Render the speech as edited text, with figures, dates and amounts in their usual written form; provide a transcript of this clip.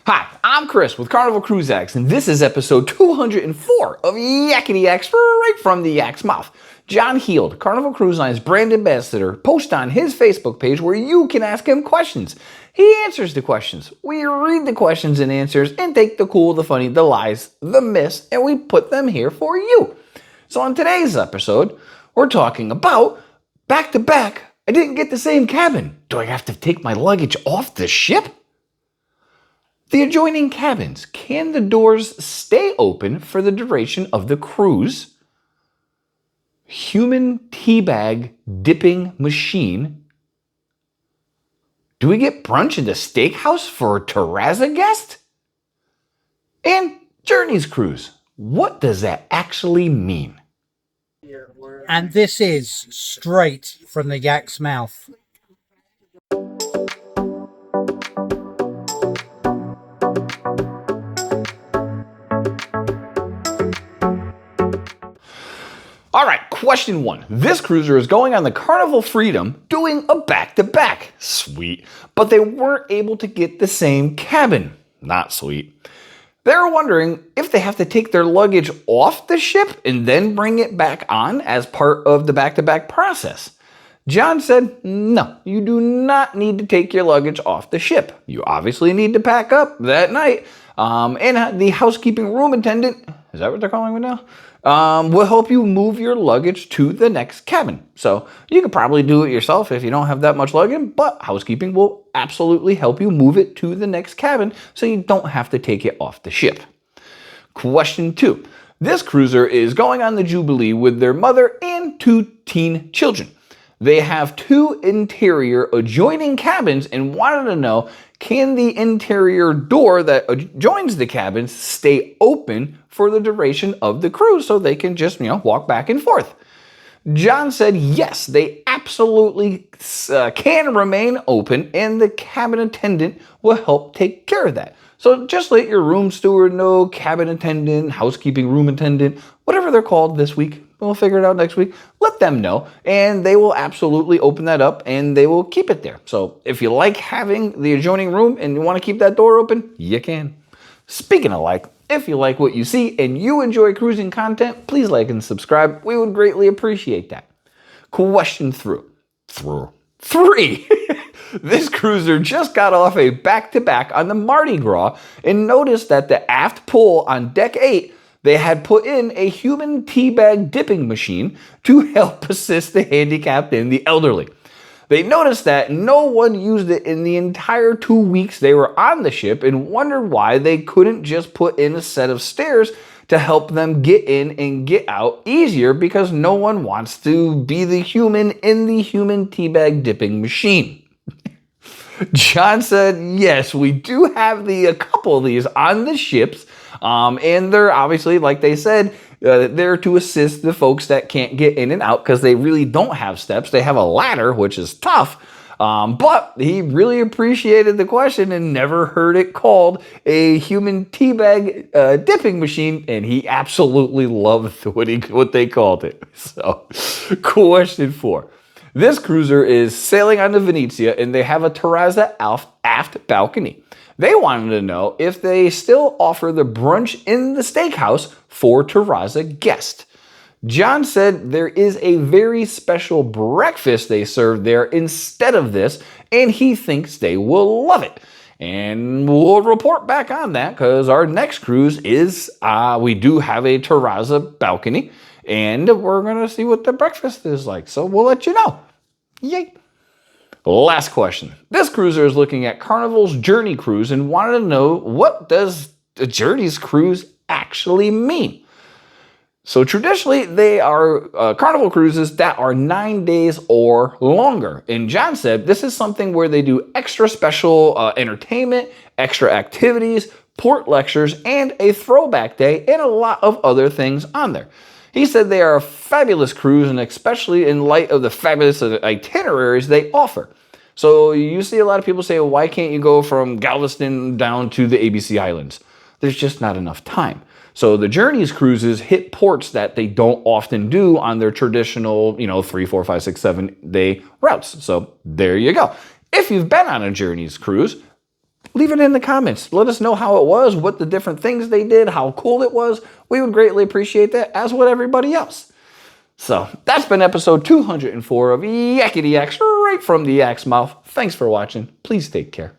Hi, I'm Chris with Carnival Cruise Acts, and this is episode 204 of Yakety-Yak, straight from the Yak's mouth. John Heald, Carnival Cruise Line's brand ambassador, posts on his Facebook page where you can ask him questions. He answers the questions. We read the questions and answers and take the cool, the funny, the lies, the myths, and we put them here for you. So on today's episode, we're talking about back-to-back. I didn't get the same cabin. Do I have to take my luggage off the ship? The adjoining cabins. Can the doors stay open for the duration of the cruise? Human teabag dipping machine. Do we get brunch in the Steakhouse for a Terraza guest? And Journey's Cruise. What does that actually mean? And this is straight from the Yak's mouth. All right, question one. This cruiser is going on the Carnival Freedom doing a back-to-back. Sweet. But they weren't able to get the same cabin. Not sweet. They're wondering if they have to take their luggage off the ship and then bring it back on as part of the back-to-back process. John said, no, you do not need to take your luggage off the ship. You obviously need to pack up that night. And the housekeeping room attendant, is that what they're calling it now? Will help you move your luggage to the next cabin. So you could probably do it yourself if you don't have that much luggage, but housekeeping will absolutely help you move it to the next cabin so you don't have to take it off the ship. Question two. This cruiser is going on the Jubilee with their mother and two teen children. They have two interior adjoining cabins and wanted to know, can the interior door that adjoins the cabins stay open for the duration of the cruise so they can just, walk back and forth? John said yes, they absolutely can remain open and the cabin attendant will help take care of that. So just let your room steward know, cabin attendant, housekeeping room attendant, whatever they're called this week. We'll figure it out next week. Let them know, and they will absolutely open that up, and they will keep it there. So if you like having the adjoining room and you want to keep that door open, you can. Speaking of like, if you like what you see and you enjoy cruising content, please like and subscribe. We would greatly appreciate that. Question three. This cruiser just got off a back-to-back on the Mardi Gras and noticed that the aft pull on deck 8, they had put in a human teabag dipping machine to help assist the handicapped and the elderly. They noticed that no one used it in the entire 2 weeks they were on the ship and wondered why they couldn't just put in a set of stairs to help them get in and get out easier because no one wants to be the human in the human teabag dipping machine. John said, yes, we do have a couple of these on the ships. And they're obviously, like they said, there to assist the folks that can't get in and out because they really don't have steps. They have a ladder, which is tough. But he really appreciated the question and never heard it called a human teabag dipping machine. And he absolutely loved what they called it. So, question 4. This cruiser is sailing on the Venezia and they have a Terraza aft balcony. They wanted to know if they still offer the brunch in the Steakhouse for Terraza guests. John said there is a very special breakfast they serve there instead of this, and he thinks they will love it. And we'll report back on that because our next cruise is, we do have a Terraza balcony, and we're going to see what the breakfast is like. So we'll let you know. Yay! Last question. This cruiser is looking at Carnival's Journey Cruise and wanted to know, what does the Journey's Cruise actually mean? So traditionally, they are Carnival cruises that are 9 days or longer. And John said this is something where they do extra special entertainment, extra activities, port lectures, and a throwback day, and a lot of other things on there. He said they are a fabulous cruise, and especially in light of the fabulous itineraries they offer. So you see a lot of people say, well, why can't you go from Galveston down to the ABC Islands? There's just not enough time. So the Journeys cruises hit ports that they don't often do on their traditional, 3, 4, 5, 6, 7 day routes. So there you go. If you've been on a Journeys cruise, leave it in the comments. Let us know how it was, what the different things they did, how cool it was. We would greatly appreciate that, as would everybody else. So that's been episode 204 of Yakety-Yak, straight from the Yak's mouth. Thanks for watching. Please take care.